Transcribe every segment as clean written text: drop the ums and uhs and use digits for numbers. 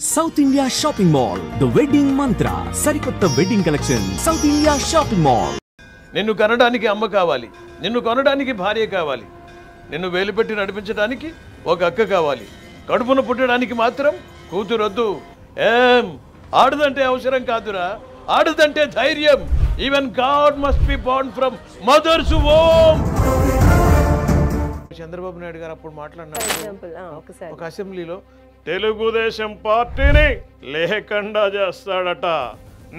South India shopping mall the wedding మంత్ర సరికొత్త wedding collection south India shopping mall. నిన్ను కనడానికి అమ్మ కావాలి, నిన్ను కొనడానికి భార్య కావాలి, నిన్ను వేలుపెట్టి నడిపించడానికి ఒక అక్క కావాలి, కడుపున పుట్టడానికి మాత్రం కూతురొద్దు. ఏం ఆడదంటే అవసరం కాదురా, ఆడదంటే ధైర్యం. Even God must be born from mother's womb. Chandrababu Naidu గారు అప్పుడు మాట్లాడినారు ఒక అసెంబ్లీలో, తెలుగుదేశం పార్టీని లేకుండా చేస్తాడట,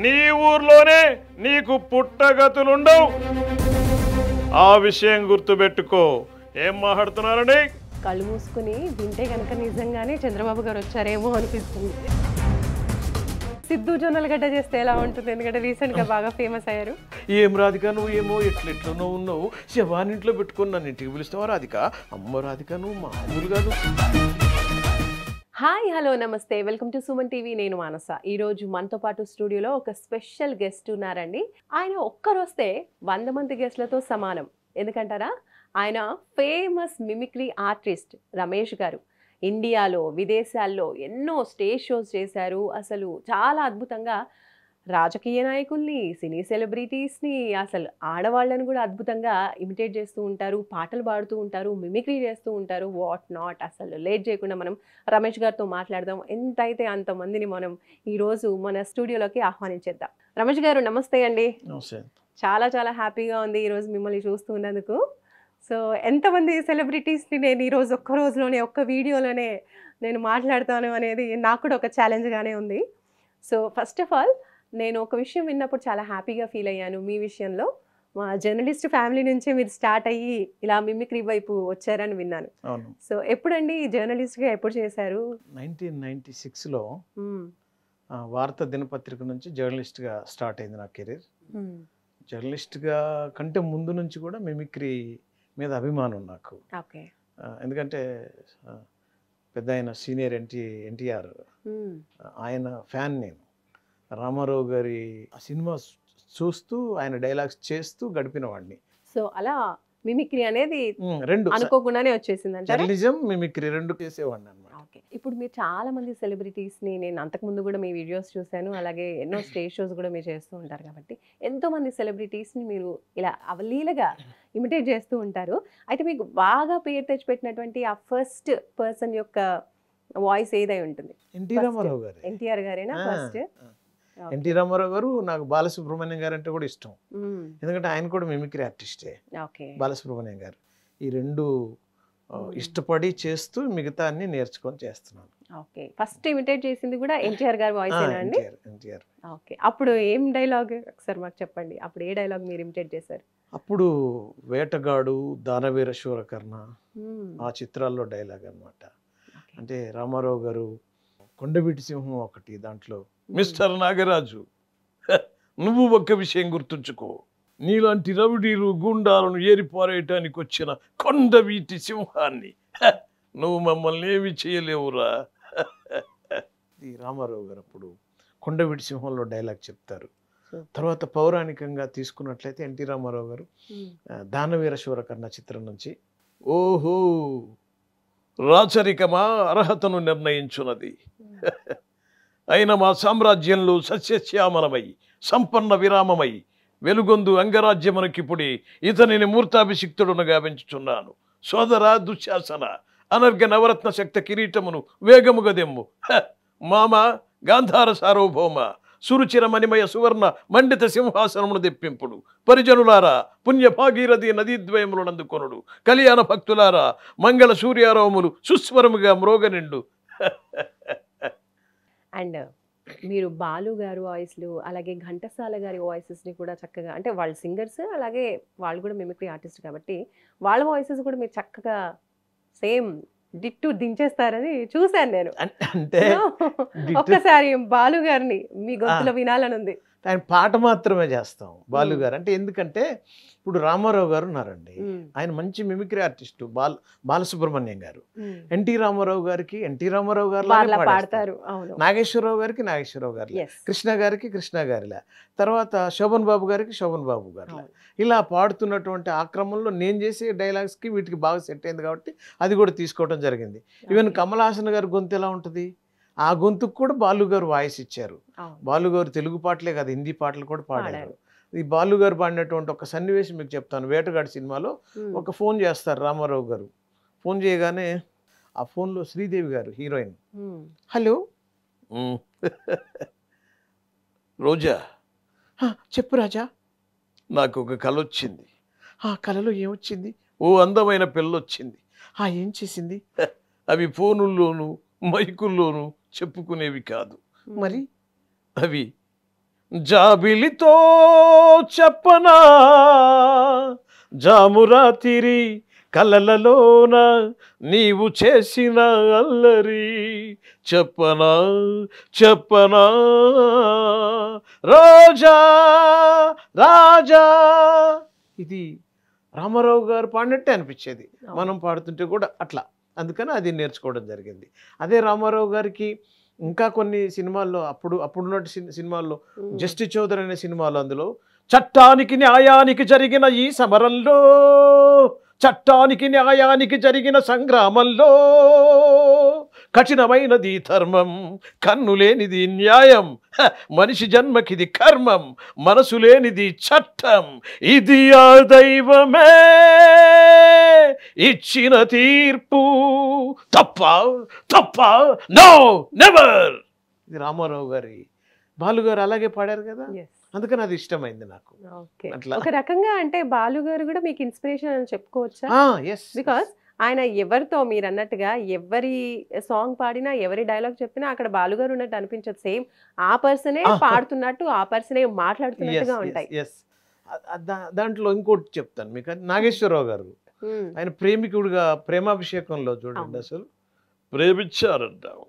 నీ ఊర్లోనే నీకు పుట్టగతులుండవు, ఆ విషయం గుర్తుపెట్టుకో. ఏం మాట్లాడుతున్నారని కళ్ళు మూసుకుని వింటే కనుక నిజంగానే చంద్రబాబు గారు వచ్చారేమో అనిపిస్తుంది. సిద్ధు జొన్నలగడ్డ చేస్తే ఎలా ఉంటుంది, ఎందుకంటే రీసెంట్ గా బాగా ఫేమస్ అయ్యారు. ఏం రాధిక నువ్వు ఏమో ఎట్లెట్లనో ఉన్నావు, శవాన్ని ఇంట్లో పెట్టుకుని నన్ను ఇంటికి పిలుస్తావా రాధిక? అమ్మ రాధిక నువ్వు మామూలు కాదు. హాయ్ హలో నమస్తే, వెల్కమ్ టు సుమన్ టీవీ. నేను మానస. ఈరోజు మనతో పాటు స్టూడియోలో ఒక స్పెషల్ గెస్ట్ ఉన్నారండి. ఆయన ఒక్కరొస్తే 100 మంది గెస్ట్లతో సమానం. ఎందుకంటారా, ఆయన ఫేమస్ మిమిక్రీ ఆర్టిస్ట్ రమేష్ గారు. ఇండియాలో విదేశాల్లో ఎన్నో స్టేజ్ షోస్ చేశారు. అసలు చాలా అద్భుతంగా రాజకీయ నాయకుల్ని, సినీ సెలబ్రిటీస్ని, అసలు ఆడవాళ్ళని కూడా అద్భుతంగా ఇమిటేట్ చేస్తూ ఉంటారు, పాటలు పాడుతూ ఉంటారు, మిమిక్రీ చేస్తూ ఉంటారు, వాట్ నాట్. అసలు లేట్ చేయకుండా మనం రమేష్ గారితో మాట్లాడదాం. ఎంతైతే అంతమందిని మనం ఈరోజు మన స్టూడియోలోకి ఆహ్వానించేద్దాం. రమేష్ గారు నమస్తే అండి. చాలా చాలా హ్యాపీగా ఉంది ఈరోజు మిమ్మల్ని చూస్తూ ఉన్నందుకు. సో ఎంతమంది సెలబ్రిటీస్ని నేను ఈరోజు ఒక్క రోజులోనే ఒక్క వీడియోలోనే నేను మాట్లాడతాను అనేది నాకు కూడా ఒక ఛాలెంజ్గానే ఉంది. సో ఫస్ట్ ఆఫ్ ఆల్ నేను ఒక విషయం విన్నప్పుడు చాలా హ్యాపీగా ఫీల్ అయ్యాను. మీ విషయంలో మా జర్నలిస్ట్ ఫ్యామిలీ నుంచే మీరు స్టార్ట్ అయ్యి ఇలా మిమిక్రీ వైపు వచ్చారని విన్నాను. సో ఎప్పుడండి జర్నలిస్ట్గా ఎప్పుడు చేశారు? 1996లో వార్తా దినపత్రిక నుంచి జర్నలిస్ట్గా స్టార్ట్ అయింది నా కెరీర్. జర్నలిస్ట్గా కంటే ముందు నుంచి కూడా మిమిక్రీ మీద అభిమానం నాకు. ఎందుకంటే పెద్ద ఆయన సీనియర్ ఎన్టీఆర్ ఆయన ఫ్యాన్ నేను. రామారావు గారి సినిమా చూస్తూ ఆయన డైలాగ్స్ చేస్తూ గడిపిన వాడిని. సో అలా మిమిక్రీ అనేది రెండు అనుకోకుండానే వచ్చేసింది. జర్నలిజం మిమిక్రీ రెండు చేసేవాడిని అన్నమాట. ఇప్పుడు మీరు చాలా మంది సెలబ్రిటీస్ని నేను అంతకుముందు కూడా మీ వీడియోస్ చూశాను, అలాగే ఎన్నో స్టేజ్ షోస్ కూడా మీరు చేస్తూ ఉంటారు కాబట్టి ఎంతో మంది సెలబ్రిటీస్ని మీరు ఇలా అవలీలగా ఇమిటేట్ చేస్తూ ఉంటారు. అయితే మీకు బాగా పేరు తెచ్చిపెట్టినటువంటి ఆ ఫస్ట్ పర్సన్ యొక్క వాయిస్ ఏదై ఉంటుంది? ఎన్టీ రామారావు గారు. ఎన్టీఆర్ గారేనా ఫస్ట్? ఎన్టీ రామారావు గారు. నాకు బాలసుబ్రహ్మణ్యం గారు అంటే కూడా ఇష్టం, ఎందుకంటే ఆయన కూడా మిమిక్రీ ఆర్టిస్టే. బాలసుబ్రహ్మణ్యం గారు. ఈ రెండు ఇష్టపడి చేస్తూ మిగతా అన్ని నేర్చుకొని చేస్తున్నాను. ఓకే, ఫస్ట్ ఇమిటేట్ చేసింది కూడా ఎన్టీఆర్ గారి వాయిస్ అండి? ఎన్టీఆర్. ఓకే, అప్పుడు ఏం డైలాగ్ ఒకసారి మాకు చెప్పండి. అప్పుడు ఏ డైలాగ్ మీరు ఇమిటేట్ చేశారు? అప్పుడు వేటగాడు, దానవీర శూరకర్ణ ఆ చిత్రాల్లో డైలాగ్ అన్నమాట. అంటే రామారావు గారు కొండవీటి సింహం ఒకటి, దాంట్లో మిస్టర్ నాగరాజు నువ్వు ఒక్క విషయం గుర్తుంచుకో, నీలాంటి రౌడీలు గుండాలను ఏరిపారేయటానికి వచ్చిన కొండవీటి సింహాన్ని నువ్వు మమ్మల్ని ఏమి చేయలేవురా. ఈ రామారావు గారు అప్పుడు కొండవీటి సింహంలో డైలాగ్ చెప్తారు. తర్వాత పౌరాణికంగా తీసుకున్నట్లయితే ఎన్టీ రామారావు గారు దానవీర శూరకర్ణ చిత్రం నుంచి, ఓహో రాచరికమా అర్హతను నిర్ణయించున్నది, అయిన మా సామ్రాజ్యంలో సస్యశ్యామలమై సంపన్న విరామమై వెలుగొందు అంగరాజ్యమునకిప్పుడే ఇతనిని మూర్తాభిషిక్తుడును గావించుచున్నాను. సోదర దుశ్శాసన అనర్ఘ నవరత్న శక్త కిరీటమును వేగముగదెమ్ము, మామ గాంధార సార్వభౌమ సురుచిర మణిమయ సువర్ణ మండిత సింహాసనమును తెప్పింపుడు, పరిజనులారా పుణ్య భాగీరథి నదీద్వయములు నందుకొనుడు, కళ్యాణ భక్తులారా మంగళ సూర్యారావములు సుస్వరముగా మ్రోగనిండు. అండ్ మీరు బాలు గారు వాయిస్లు, అలాగే ఘంటసాల గారి వాయిసెస్ని కూడా చక్కగా, అంటే వాళ్ళు సింగర్స్, అలాగే వాళ్ళు కూడా మిమిక్రీ ఆర్టిస్ట్ కాబట్టి వాళ్ళ వాయిసెస్ కూడా మీరు చక్కగా సేమ్ డిట్టు దించేస్తారని చూశాను నేను. అంటే ఒక్కసారి బాలు గారిని మీ గొంతులో వినాలని ఉంది. ఆయన పాట మాత్రమే చేస్తాం బాలు గారు అంటే. ఎందుకంటే ఇప్పుడు రామారావు గారు ఉన్నారండి, ఆయన మంచి మిమిక్రీ ఆర్టిస్టు. బాలసుబ్రహ్మణ్యం గారు ఎన్టీ రామారావు గారికి ఎన్టీ రామారావు గారు పాడతారు, నాగేశ్వరరావు గారికి నాగేశ్వరరావు గారు, కృష్ణ గారికి కృష్ణ గారిలా, తర్వాత శోభన్ బాబు గారికి శోభన్ బాబు గారిలా, ఇలా పాడుతున్నటువంటి ఆ క్రమంలో నేను చేసే డైలాగ్స్కి వీటికి బాగా సెట్ అయింది కాబట్టి అది కూడా తీసుకోవడం జరిగింది. ఈవెన్ కమల్ హాసన్ గారి గొంతు ఎలా ఉంటుంది, ఆ గొంతుకు కూడా బాలు గారు వాయిస్ ఇచ్చారు. అవును. బాలు గారు తెలుగు పాటలే కాదు, హిందీ పాటలు కూడా పాడారు. పాడారు. ఈ బాలు గారు పాడినటువంటి ఒక సన్నివేశం మీకు చెప్తాను. వేటగాడి సినిమాలో ఒక ఫోన్ చేస్తారు రామారావు గారు. ఫోన్ చేయగానే ఆ ఫోన్లో శ్రీదేవి గారు హీరోయిన్, హలో రోజా, చెప్పు రాజా, నాకు ఒక కల వచ్చింది. ఆ కలలో ఏమొచ్చింది? ఓ అందమైన పిల్ల వచ్చింది. ఏం చేసింది? అవి ఫోనుల్లోనూ మైకుల్లోనూ చెప్పుకునేవి కాదు, మరి అవి జాబిలితో చెప్పనా, జామురాతిరి కలలలోన నీవు చేసిన అల్లరి చెప్పనా చెప్పనా, రోజా రాజా. ఇది రామారావు గారు పాడినట్టే అనిపించేది, మనం పాడుతుంటే కూడా అట్లా. అందుకని అది నేర్చుకోవడం జరిగింది. అదే రామారావు గారికి ఇంకా కొన్ని సినిమాల్లో అప్పుడున్న సినిమాల్లో జస్టి చౌదరి అనే సినిమాలో, అందులో చట్టానికి న్యాయానికి జరిగిన ఈ సమరంలో, చట్టానికి న్యాయానికి జరిగిన సంగ్రామంలో, కఠినమైనది ధర్మం, కన్ను లేనిది న్యాయం, మనిషి జన్మకిది కర్మం, మనసు లేనిది చట్టం, ఇది ఆ దైవమే ఇచ్చిన తీర్పు, తప్ప తప్ప నో నెవర్. ఇది రామారావు గారి. బాలుగారు అలాగే పాడారు కదా, అందుకని అది ఇష్టమైంది నాకు. ఒక రకంగా అంటే బాలు గారు కూడా మీకు ఇన్స్పిరేషన్ అని చెప్పుకోవచ్చా? బికాస్ ఆయన ఎవరితో మీరు అన్నట్టుగా ఎవరి సాంగ్ పాడినా ఎవరి డైలాగ్ చెప్పినా అక్కడ బాలుగారు ఉన్నట్టు అనిపించదు. సేమ్ ఆ పర్సనే పాడుతున్నట్టు, ఆ పర్సనే మాట్లాడుతున్నట్టుగా ఉంటాయి. దాంట్లో ఇంకోటి చెప్తాను మీకు, నాగేశ్వరరావు గారు ఆయన ప్రేమికుడుగా ప్రేమాభిషేకంలో చూడండి, అసలు ప్రేమించారంటావు,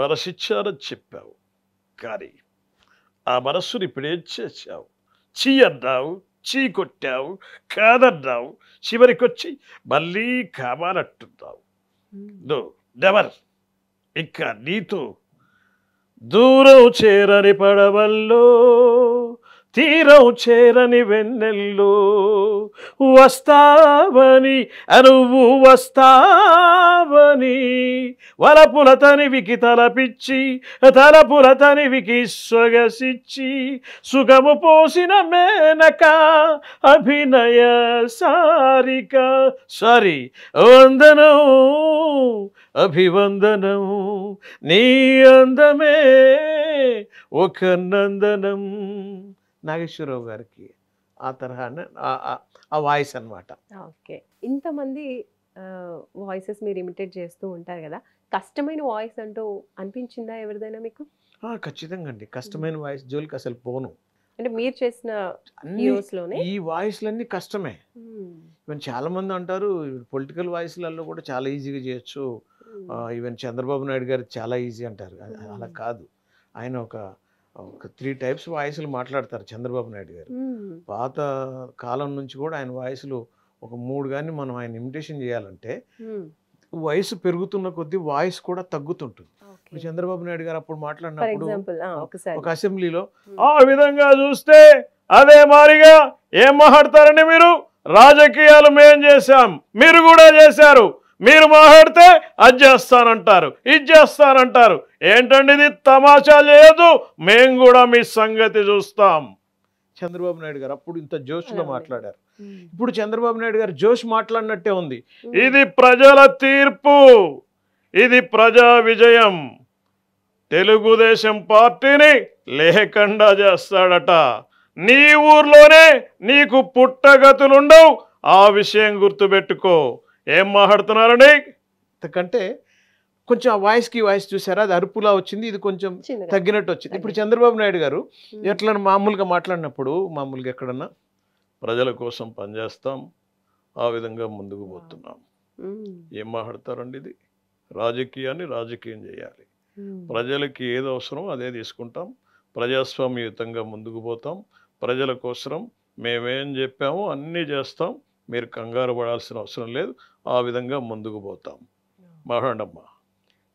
మనసిచ్చారని చెప్పావు, కానీ ఆ మనస్సుని ఇప్పుడేం చేశావు, చీ అన్నావు, చీ కొట్టావు, కాదన్నావు, చివరికొచ్చి మళ్ళీ కావాలంటున్నావు. No never. ఇంకా నీతో దూరం చేరని పడవల్లో, తీరం చేరని వెన్నెల్లో వస్తావని, నువ్వు వస్తావని, వలపుల తనివికి తలపిచ్చి, తలపుల తనివికి సొగసిచ్చి, సుగము పోసిన మేనక అభినయ సారిక, సారీ వందనం అభివందనం, నీ అందమే ఒక నందనం. నాగేశ్వరరావు గారికి ఆ తరహా ఆ వాయిస్ అన్నమాట. ఓకే, ఇంతమంది వాయిసెస్ మీరు ఇమిటేట్ చేస్తూ ఉంటారు కదా, కష్టమైన వాయిస్ అంటూ అనిపించిందా ఎవరిదైనా మీకు? ఖచ్చితంగా అండి, కష్టమైన వాయిస్ జోలికి అసలు పోను. అంటే మీరు చేసిన హీరోస్లోనే ఈ వాయిస్లన్నీ కష్టమే. ఈవెన్ చాలా మంది అంటారు పొలిటికల్ వాయిస్లలో కూడా చాలా ఈజీగా చేయొచ్చు, ఈవెన్ చంద్రబాబు నాయుడు గారు చాలా ఈజీ అంటారు. అలా కాదు. ఆయన ఒక 3 టైప్స్ వాయిస్లు మాట్లాడతారు చంద్రబాబు నాయుడు గారు. పాత కాలం నుంచి కూడా ఆయన వాయిస్లు ఒక 3 కానీ మనం ఆయన ఇమిటేషన్ చేయాలంటే వయసు పెరుగుతున్న కొద్దీ వాయిస్ కూడా తగ్గుతుంటుంది. చంద్రబాబు నాయుడు గారు అప్పుడు మాట్లాడినప్పుడు ఒక అసెంబ్లీలో, ఆ విధంగా చూస్తే అదే మారిగా ఏం మాట్లాడతారండి మీరు, రాజకీయాలు మేం చేశాం, మీరు కూడా చేశారు, మీరు మాట్లాడితే అది చేస్తానంటారు, ఇది చేస్తానంటారు, ఏంటండి ఇది, తమాషా చేయదు, మేం కూడా మీ సంగతి చూస్తాం. చంద్రబాబు నాయుడు గారు అప్పుడు ఇంత జోష్లో మాట్లాడారు. ఇప్పుడు చంద్రబాబు నాయుడు గారు జోష్ మాట్లాడినట్టే ఉంది. ఇది ప్రజల తీర్పు, ఇది ప్రజా విజయం, తెలుగుదేశం పార్టీని లేకుండా చేస్తాడట, నీ ఊర్లోనే నీకు పుట్టగతులుండవు, ఆ విషయం గుర్తుపెట్టుకో. ఏం మాట్లాడుతున్నారండి? ఎందుకంటే కొంచెం ఆ వాయిస్కి వాయిస్ చూసారా, అది అరుపులా వచ్చింది, ఇది కొంచెం తగ్గినట్టు వచ్చింది. ఇప్పుడు చంద్రబాబు నాయుడు గారు ఎట్లా మామూలుగా మాట్లాడినప్పుడు, మామూలుగా ఎక్కడన్నా ప్రజల కోసం పనిచేస్తాం, ఆ విధంగా ముందుకు పోతున్నాం. ఏం మాట్లాడతారండి, ఇది రాజకీయాన్ని రాజకీయం చేయాలి, ప్రజలకి ఏది అవసరం అదే తీసుకుంటాం, ప్రజాస్వామ్యయుతంగా ముందుకు పోతాం, ప్రజల కోసం మేమేం చెప్పామో అన్నీ చేస్తాం, మీరు కంగారు పడాల్సిన అవసరం లేదు, ఆ విధంగా ముందుకు పోతాం. మాట్లాడమ్మా.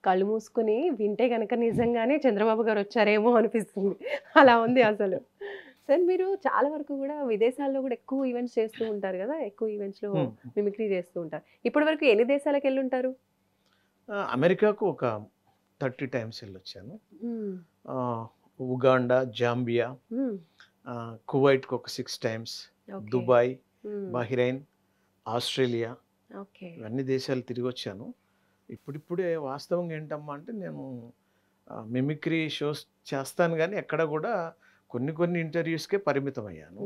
కళ్ళు మూసుకుని వింటే కనుక నిజంగానే చంద్రబాబు గారు వచ్చారేమో అనిపిస్తుంది, అలా ఉంది అసలు. సార్ మీరు చాలా వరకు కూడా విదేశాల్లో కూడా ఎక్కువ ఈవెంట్స్ చేస్తూ ఉంటారు కదా, ఎక్కువ ఈవెంట్స్లో మిమిక్రీ చేస్తూ ఉంటారు. ఇప్పటి వరకు ఎన్ని దేశాలకు వెళ్ళి ఉంటారు? అమెరికాకు ఒక 30 టైమ్స్ వెళ్ళొచ్చాను. ఉగాండా, జాంబియా, కువైట్కి ఒక 6 టైమ్స్, దుబాయ్, బహ్రెయిన్, ఆస్ట్రేలియా, ఇవన్నీ దేశాలు తిరిగి వచ్చాను. ఇప్పుడిప్పుడే వాస్తవంగా ఏంటమ్మా అంటే నేను మిమిక్రీ షోస్ చేస్తాను కానీ ఎక్కడ కూడా కొన్ని ఇంటర్వ్యూస్కే పరిమితం అయ్యాను.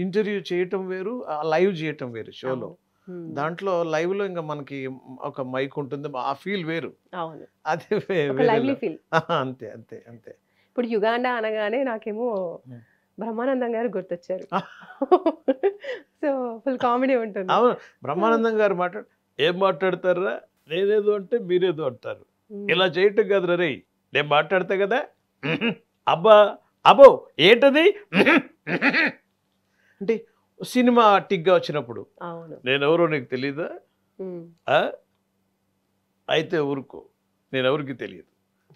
ఇంటర్వ్యూ చేయటం వేరు, లైవ్ చేయటం వేరు. షోలో దాంట్లో లైవ్ లో ఇంకా మనకి ఒక మైక్ ఉంటుంది, ఆ ఫీల్ వేరు. అది అంతే అంతే అంతే. ఇప్పుడు యుగాండా అనగానే నాకేమో బ్రహ్మానందం గారు గుర్తొచ్చారు. సో ఫుల్ కామెడీ ఉంటుంది. అవును, బ్రహ్మానందం గారు ఏం మాట్లాడతారా, నేనేదో అంటే మీరేదో అంటారు, ఇలా చేయటం కదరా రే, నేను మాట్లాడతా కదా, అబ్బా అబ్బో ఏంటది అంటే సినిమా టిగ్గా వచ్చినప్పుడు నేనెవరో నీకు తెలీదా, అయితే ఊరుకో, నేను ఎవరికి తెలియదు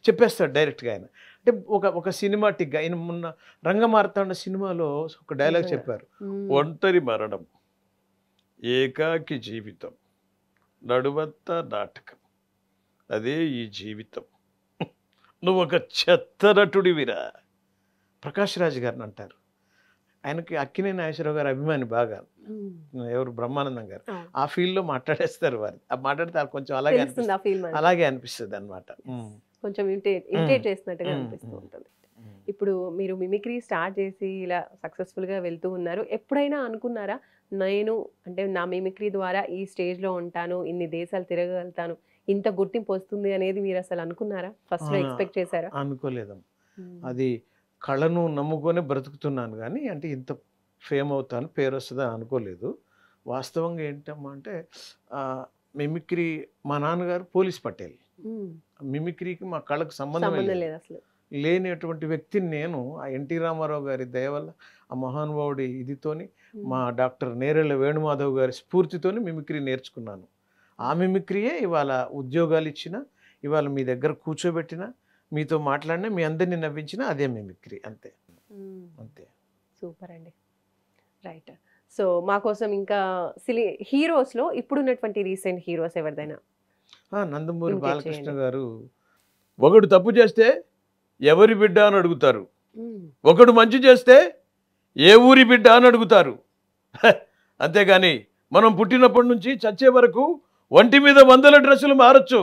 చెప్పేస్తాడు డైరెక్ట్గా ఆయన. అంటే ఒక సినిమా టిగ్గా ఆయన మొన్న రంగమార్తాండ సినిమాలో ఒక డైలాగ్ చెప్పారు, ఒంటరి మరణం, ఏకాకి జీవితం, నడువంత నాటకం, అదే ఈ జీవితం, నువ్వు ఒక చెత్త నటుడివిరా. ప్రకాష్ రాజ్ గారిని అంటారు. ఆయనకి అక్కినేని నాగేశ్వరరావు గారు అభిమాని బాగా, ఎవరు బ్రహ్మానందం గారు. ఆ ఫీల్డ్లో మాట్లాడేస్తారు వారు, మాట్లాడితే కొంచెం అలాగే అనిపిస్తుంది అనమాట, కొంచెం ఇమిటేట్ చేసినట్టుగా అనిపిస్తూ ఉంటుంది. ఇప్పుడు మీరు మిమిక్రీ స్టార్ట్ చేసి ఇలా సక్సెస్ఫుల్గా వెళ్తూ ఉన్నారు. ఎప్పుడైనా అనుకున్నారా నేను అంటే నా మిమిక్రీ ద్వారా ఈ స్టేజ్లో ఉంటాను, ఇన్ని దేశాలు తిరగలుగుతాను, ఇంత గుర్తింపు వస్తుంది అనేది మీరు అసలు అనుకున్నారా? ఫస్ట్ ఎక్స్పెక్ట్ చేశారా? అనుకోలేదం. అది కళను నమ్ముకొని బ్రతుకుతున్నాను కానీ అంటే ఇంత ఫేమ్ అవుతాను, పేరు వస్తుందని అనుకోలేదు. వాస్తవంగా ఏంటమ్మా అంటే మిమిక్రీ, మా నాన్నగారు పోలీస్ పటేల్, మిమిక్రీకి మా కళకు సంబంధం లేదు అసలు. లేనటువంటి వ్యక్తిని నేను ఆ ఎన్టీ రామారావు గారి దయ వల్ల, ఆ మహానుభావుడి ఇదితోని, మా డాక్టర్ నేరెళ్ళ వేణుమాధవ్ గారి స్ఫూర్తితోని మిమిక్రీ నేర్చుకున్నాను. ఆ మిమిక్రీయే ఇవాళ ఉద్యోగాలు ఇచ్చిన, ఇవాళ మీ దగ్గర కూర్చోబెట్టిన, మీతో మాట్లాడినా, మీ అందరినీ నవ్వించిన అదే మిమిక్రీ. అంతే అంతే. సూపర్ అండి. రైట్. సో మా కోసం ఇంకా హీరోస్లో ఇప్పుడున్నటువంటి రీసెంట్ హీరోస్ ఎవరిదైనా? నందమూరి బాలకృష్ణ గారు. ఒకడు తప్పు చేస్తే ఎవరి బిడ్డ అని అడుగుతారు, ఒకడు మంచి చేస్తే ఏ ఊరి బిడ్డ అని అడుగుతారు. అంతేగాని మనం పుట్టినప్పటి నుంచి చచ్చే వరకు ఒంటి మీద 100 డ్రెస్సులు మారచ్చు,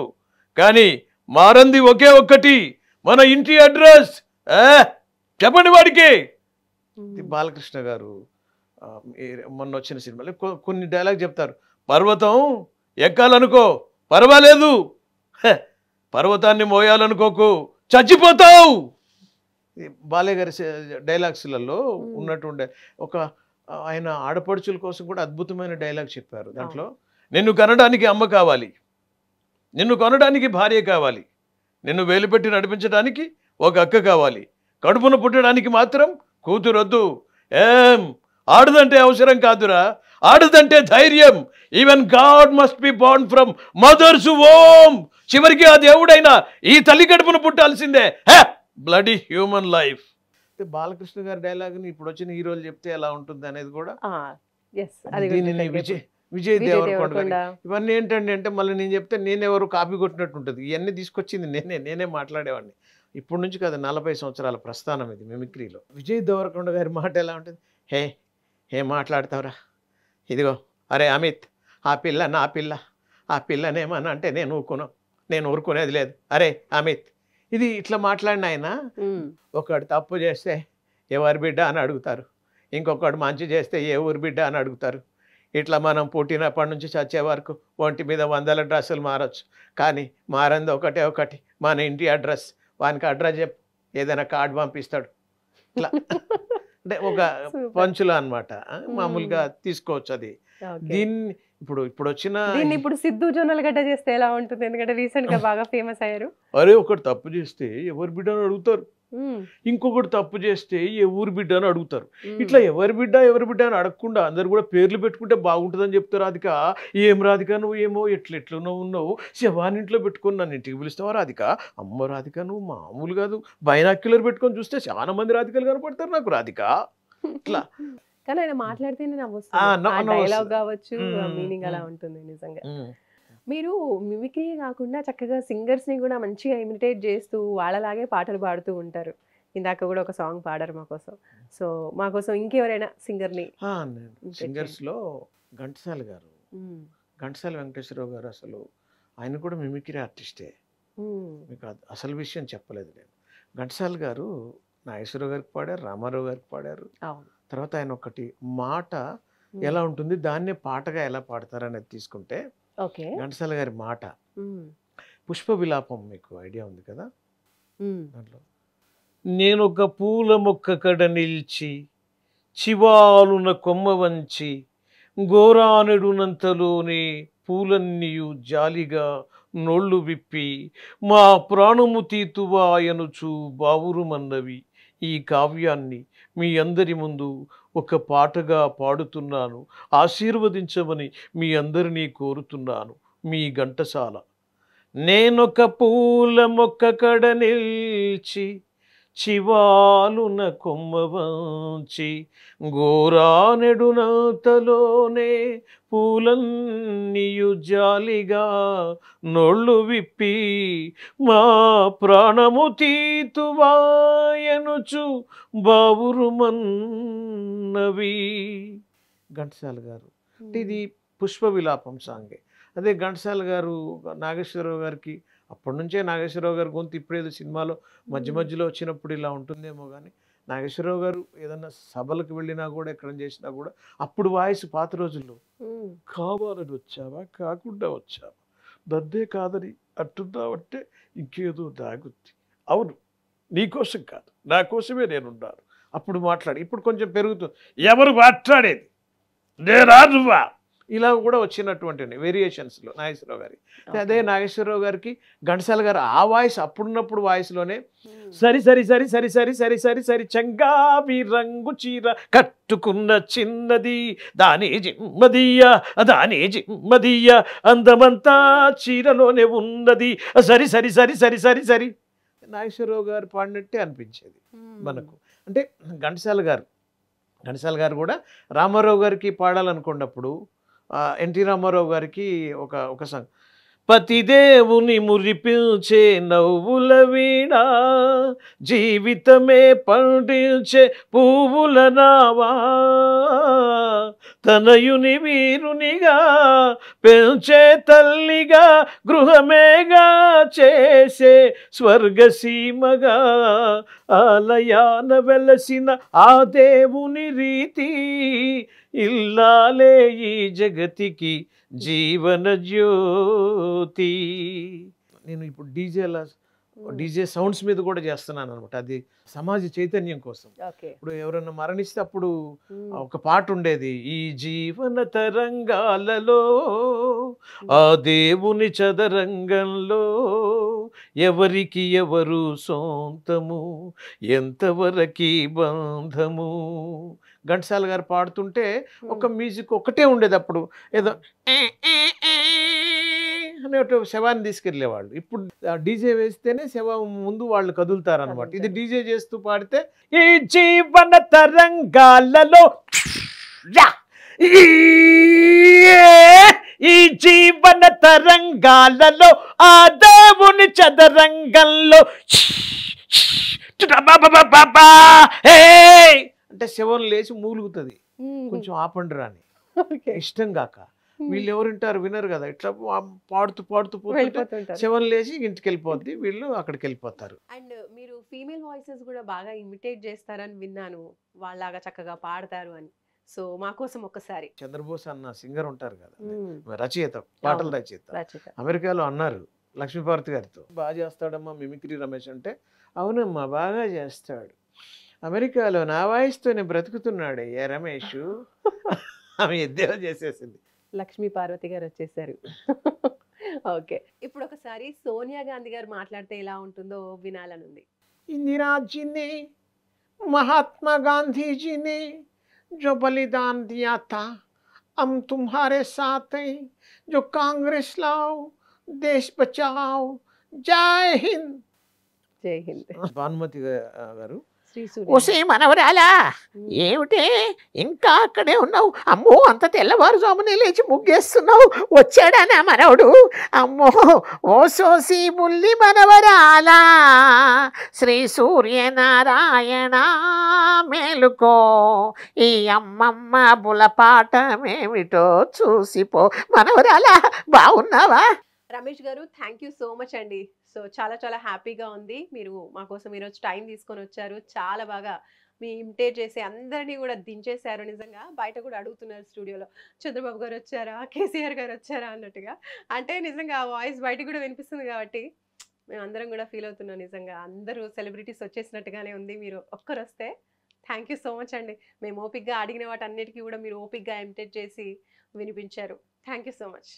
కానీ మారంది ఒకే ఒక్కటి, మన ఇంటి అడ్రస్. చెప్పండి వాడికి. బాలకృష్ణ గారు మొన్న వచ్చిన సినిమాలో కొన్ని డైలాగ్ చెప్తారు. పర్వతం ఎక్కాలనుకో పర్వాలేదు, పర్వతాన్ని మోయాలనుకోకు చచ్చిపోతావు. బాలయ్య గారి డైలాగ్స్లలో ఉన్నటువంటి ఒక ఆయన ఆడపడుచుల కోసం కూడా అద్భుతమైన డైలాగ్ చెప్పారు. దాంట్లో నిన్ను కనడానికి అమ్మ కావాలి, నిన్ను కొనడానికి భార్య కావాలి, నిన్ను వేలుపెట్టి నడిపించడానికి ఒక అక్క కావాలి, కడుపున పుట్టడానికి మాత్రం కూతురొద్దు. ఆడదంటే అవసరం కాదురా, ఆడదంటే ధైర్యం. Even God must be born from mother's womb. చివరికి ఆ దేవుడైనా ఈ తల్లి కడుపున పుట్టాల్సిందే. Bloody human life. బాలకృష్ణ గారి డైలాగ్ని ఇప్పుడు వచ్చిన హీరోలు చెప్తే ఎలా ఉంటుంది అనేది కూడా. దీనిని విజయ్ దేవరకొండ, ఇవన్నీ ఏంటండి అంటే మళ్ళీ నేను చెప్తే నేనెవరు కాపీ కొట్టినట్టు ఉంటుంది. ఇవన్నీ తీసుకొచ్చింది నేనే మాట్లాడేవాడిని. ఇప్పటి నుంచి కాదు, 40 సంవత్సరాల ప్రస్థానం ఇది మిమిక్రీలో. విజయ్ దేవరకొండ గారి మాట ఎలా ఉంటుంది, ఏం మాట్లాడతావురా, ఇదిగో అరే అమిత్, ఆ పిల్ల నా పిల్ల, ఆ పిల్లనేమన్నా అంటే నేను ఊరుకునేది లేదు, అరే అమిత్. ఇది ఇట్లా మాట్లాడిన ఆయన ఒకడు తప్పు చేస్తే ఎవరి బిడ్డ అని అడుగుతారు, ఇంకొకడు మంచి చేస్తే ఏ ఊరి బిడ్డ అని అడుగుతారు. ఇట్లా మనం పుట్టినప్పటి నుంచి చచ్చే వరకు ఒంటి మీద 100 డ్రెస్సులు మారచ్చు, కానీ మారంది ఒకటి మన ఇంటి అడ్రస్. వానికి అడ్రస్ చెప్పు, ఏదైనా కార్డు పంపిస్తాడు. ఇట్లా అంటే ఒక పంచులా అన్నమాట, మామూలుగా తీసుకోవచ్చు అది. దీన్ని ఇప్పుడు వచ్చిన ఇప్పుడు సిద్ధు జొన్నలగడ్డ చేస్తే ఎలా ఉంటుంది? ఎందుకంటే రీసెంట్ గా బాగా ఫేమస్ అయ్యారు. అరే ఒకటి తప్పు చేస్తే ఎవరి బిడ్డ అని అడుగుతారు, ఇంకొకటి తప్పు చేస్తే ఏ ఊరి బిడ్డ అని అడుగుతారు. ఇట్లా ఎవరి బిడ్డ అని అడగకుండా అందరు కూడా పేర్లు పెట్టుకుంటే బాగుంటుందని చెప్తారు. రాధిక, ఏం రాధిక నువ్వు ఏమో ఎట్లెట్లనో ఉన్నావు, శవానింట్లో పెట్టుకొని నన్ను ఇంటికి పిలుస్తావా రాధిక? అమ్మ రాధిక నువ్వు మామూలు కాదు, బైనాక్యులర్ పెట్టుకొని చూస్తే చాలా మంది రాధికలు కనపడతారు నాకు రాధిక. ఇట్లా కానీ ఆయన మాట్లాడితేనే నవ్వొస్తుంది. డైలాగ్ కావచ్చు, మీనింగ్ అలా ఉంటుంది నిజంగా. మీరు మిమిక్రీ కాకుండా చక్కగా సింగర్స్ని కూడా మంచిగా ఇమిటేట్ చేస్తూ వాళ్ళలాగే పాటలు పాడుతూ ఉంటారు. ఇందాక కూడా ఒక సాంగ్ పాడారు మా కోసం. సో మా కోసం ఇంకెవరైనా సింగర్ని సింగర్స్లో ఘంటసాల గారు, ఘంటసాల వెంకటేశ్వరరావు గారు, అసలు ఆయన కూడా మిమిక్రీ ఆర్టిస్టే. మీకు అసలు విషయం చెప్పలేదు నేను. ఘంటసాల గారు నాగేశ్వరరావు గారికి పాడారు, రామారావు గారికి పాడారు. తర్వాత ఆయన ఒకటి మాట ఎలా ఉంటుంది దాన్నే పాటగా ఎలా పాడతారు అనేది తీసుకుంటే ఘంటసాల గారి మాట పుష్ప విలాపం మీకు ఐడియా ఉంది కదా. దాంట్లో నేను ఒక పూల మొక్క కడ నిల్చి చివాలున కొమ్మ వంచి గోరానెడునంతలోనే పూలన్నీయు జాలిగా నోళ్ళు విప్పి మా ప్రాణము తీతువాయనుచు బావురుమన్నవి ఈ కావ్యాన్ని మీ అందరి ముందు ఒక పాటగా పాడుతున్నాను. ఆశీర్వదించమని మీ అందరినీ కోరుతున్నాను. మీ ఘంటసాల. నేనొక పూల మొక్క కడ నిల్చి చివాలున కొమ్మ వంచి గోరానెడునంతలోనే పూలన్నీయు జాలిగా నోళ్ళు విప్పి మా ప్రాణము తీతువాయనుచు బావురుమన్నవి. ఘంటసాల గారు. ఇది పుష్ప విలాపం సాంగే. అదే ఘంటసాల గారు నాగేశ్వరరావు గారికి అప్పటి నుంచే నాగేశ్వరరావు గారి గొంతు ఇప్పుడేదో సినిమాలో మధ్య మధ్యలో వచ్చినప్పుడు ఇలా ఉంటుందేమో కానీ నాగేశ్వరరావు గారు ఏదన్నా సభలకు వెళ్ళినా కూడా ఎక్కడ చేసినా కూడా అప్పుడు వాయిస్ పాత రోజుల్లో కావాలని వచ్చావా కాకుండా వచ్చావా దద్దే కాదని అంటున్నావంటే ఇంకేదో దాగుద్ది. అవును నీకోసం కాదు నా కోసమే నేనున్నాను. అప్పుడు మాట్లాడి ఇప్పుడు కొంచెం పెరుగుతుంది. ఎవరు మాట్లాడేది నేనా నువ్వా ఇలా కూడా వచ్చినటువంటి వేరియేషన్స్లో నాగేశ్వరరావు గారి. అదే నాగేశ్వరరావు గారికి ఘంటసాల గారు ఆ వాయిస్ అప్పుడున్నప్పుడు వాయిస్లోనే సరి సరి సరి సరి సరి సరి సరి సరి చంగావి రంగు చీర కట్టుకున్న చిన్నది దాని జిమ్మదీయ దాని జిమ్మదీయ అందమంతా చీరలోనే ఉన్నది సరి సరి సరి సరి సరి సరి నాగేశ్వరరావు గారు పాడినట్టే అనిపించేది మనకు. అంటే ఘంటసాల గారు కూడా రామారావు గారికి పాడాలనుకున్నప్పుడు ఎన్టీ రామారావు గారికి ఒక సాంగ్ పతిదేవుని మురిపించే నవ్వుల వీణ జీవితమే పండించే పువ్వుల నావా తనయుని వీరునిగా పెంచే తల్లిగా గృహమేగా చేసే స్వర్గసీమగా ఆలయాన వెలసిన ఆ దేవుని రీతి ఇల్లాలే ఈ జగతికి జీవన జ్యోతి. నేను ఇప్పుడు డీజే సౌండ్స్ మీద కూడా చేస్తున్నాను అనమాట. అది సమాజ చైతన్యం కోసం. ఇప్పుడు ఎవరన్నా మరణిస్తే అప్పుడు ఒక పాట ఉండేది ఈ జీవన తరంగాలలో ఆ దేవుని చదరంగంలో ఎవరికి ఎవరు సొంతము ఎంతవరకు బంధము. ఘంటసాల గారు పాడుతుంటే ఒక మ్యూజిక్ ఒకటే ఉండేది. అప్పుడు ఏదో అనే శవాన్ని తీసుకెళ్ళేవాళ్ళు. ఇప్పుడు డీజే వేస్తేనే శవం ముందు వాళ్ళు కదులుతారనమాట. ఇది డీజే చేస్తూ పాడితే ఈ జీవన తరంగాలలో ఈ జీవన తరంగాలలో ఆ దేవుని చదరంగంలో అంటే శవం లేచి మూలుగుతుంది. కొంచెం ఆపండి రాని ఇష్టం కాక వీళ్ళు ఎవరు వింటారు వినరు కదా. ఇట్లా పాడుతూ పాడుతూ పోతుంటే శవం లేచి ఇంటికి వెళ్ళిపోద్ది, వీళ్ళు అక్కడికి వెళ్ళిపోతారు. అండ్ మీరు ఫీమేల్ వాయిసెస్ కూడా బాగా ఇమిటేట్ చేస్తారని విన్నాను, వాళ్ళలాగా చక్కగా పాడతారు అని. సో మా కోసం ఒకసారి చంద్రబోస్ అన్న సింగర్ ఉంటారు కదా, రచయిత, పాటల రచయిత, అమెరికాలో అన్నారు లక్ష్మీపార్వతి గారితో బాగా చేస్తాడమ్మా మిమిక్రీ రమేష్ అంటే, అవునమ్మా బాగా చేస్తాడు, అమెరికాలో నా వాయిస్తోనే బ్రతుకుతున్నాడు ఏ రమేష్ ఆమె ఎద్దేవా చేసేసింది. లక్ష్మీ పార్వతి గారు వచ్చేసారు. ఓకే, ఇప్పుడు ఒకసారి సోనియా గాంధీ గారు మాట్లాడితే ఎలా ఉంటుందో వినాలనుంది. इंदिराजी ने महात्मा गांधी जी ने जो बलिदान दिया था हम तुम्हारे साथ हैं, जो कांग्रेस लाओ देश बचाओ, जय हिंद. జై హింద్. భానుమతి గారు ఒసే మనవరాలా, ఏమిటే ఇంకా అక్కడే ఉన్నావు? అమ్మో, అంత తెల్లవారుజామునే లేచి ముగ్గేస్తున్నావు. వచ్చాడా నా మనవడు? అమ్మో, ఓ సోసి బుల్లి మనవరాలా, శ్రీ సూర్యనారాయణ మేలుకో, ఈ అమ్మమ్మ బులపాటమేమిటో చూసిపో. మనవరాలా, బాగున్నావా? రమేష్ గారు, థ్యాంక్ యూ సో మచ్ అండి. సో చాలా చాలా హ్యాపీగా ఉంది. మీరు మా కోసం ఈరోజు టైం తీసుకొని వచ్చారు. చాలా బాగా మీ ఇమిటేట్ చేసి అందరినీ కూడా దించేశారు. నిజంగా బయట కూడా అడుగుతున్నారు స్టూడియోలో, చంద్రబాబు గారు వచ్చారా, కేసీఆర్ గారు వచ్చారా అన్నట్టుగా. అంటే నిజంగా ఆ వాయిస్ బయట కూడా వినిపిస్తుంది కాబట్టి మేము అందరం కూడా ఫీల్ అవుతున్నాం. నిజంగా అందరూ సెలబ్రిటీస్ వచ్చేసినట్టుగానే ఉంది. మీరు ఒక్కరు వస్తే థ్యాంక్ యూ సో మచ్ అండి. మేము ఓపిక్గా అడిగిన వాటన్నిటికీ కూడా మీరు ఓపిక్గా ఇమిటేట్ చేసి వినిపించారు. Thank you so much.